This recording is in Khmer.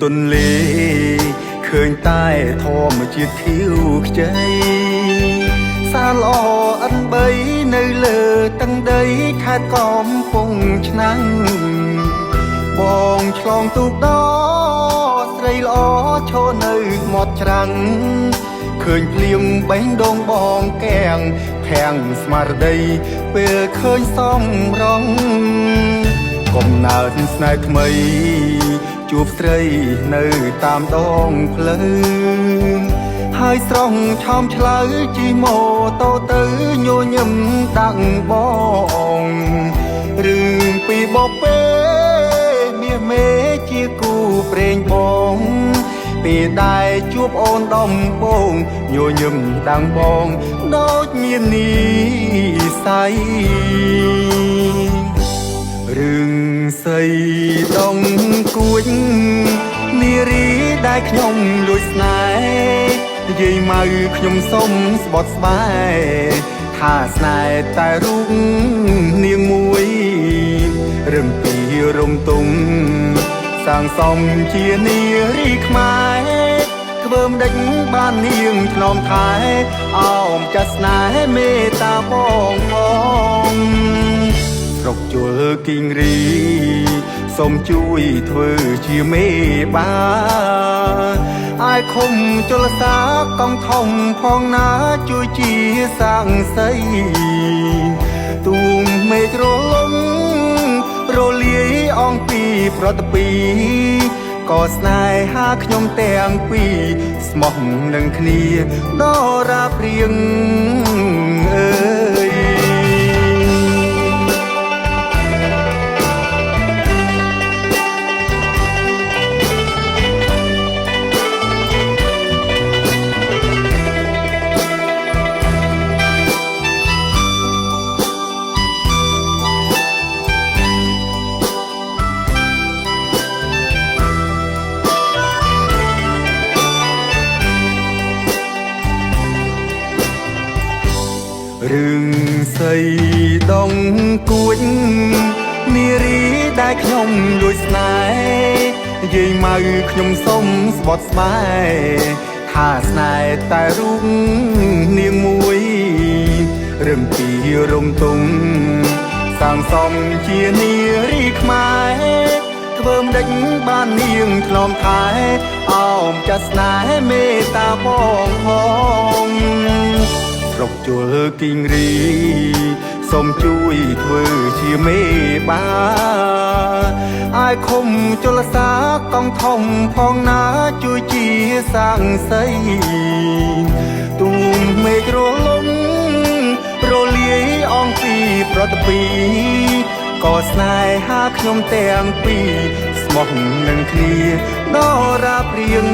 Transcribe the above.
ទុនលេឃើញតែធម្មជាតិខៀវខ្ចីសាល្អអិនបីនៅលើតឹងដីខេត្តកំពង់ឆ្នាំងបងឆ្លងទូកដោស្រីល្អឈរនៅមាត់ច្រាំងឃើញភ្លៀងបេះដូងបងកៀងភាំងស្មារតីពេលឃើញសំរងកំណើតស្នេហ៍ថ្មីជួបស្រីនៅតាមដងផ្លូវហើយស្រស់ឆោមឆ្លើយជីម៉ូតូទៅញញឹមដាក់បងរឿងពីបបេមាសមេជាគូព្រេងបងពេលដែលជួបអូនដំបងញញឹមដាំងបងដូចមាននិស័យរឿងស័យដងគួចនារីដែលខ្ញុំលួចស្នេហ៍និយាយមកខ្ញុំសុំស្បត់ស្បែថាស្នេហ៍តែរូបនាងមួយរឹងពីរំទុំសាងសំជានារីខ្មែរធ្វើមិនដេចបាននាងធ្នមថែអោមចាស់ស្នេហ៍មេត្តាបងផងស្រុកជលគិងរីសូមជួយធ្វើជាមេបាអាយខំជលសាកងធំផងណាជួយជាសាងសីទូងមេឃរលំរលាយអងពីប្រតពីក៏ស្នេហាខ្ញុំទាំងពីរស្មោះនឹងគ្នាដរាបរៀងអើយរឿងស័យដងគួចនារីដែលខ្ញុំលួចស្នេហ៍និយាយមកខ្ញុំសុំស្បត់ស្បែថាស្នេហ៍តែរូបនាងមួយរឹងពីរំទុំសាងសំជានារីខ្មែរធ្វើមិនដេចបាននាងធ្នមថែអោមចាស់ស្នេហ៍មេត្តាបងផងស្រុកជលគិងរីសូមជួយធ្វើជាមេបាអាយខំជលសាកងធំផងណាជួយជាសាងសីទូងមេឃរលំរលាយអងពីប្រតពីក៏ស្នេហាខ្ញុំទាំងពីរស្មោះនឹងគ្នាដរាបរៀង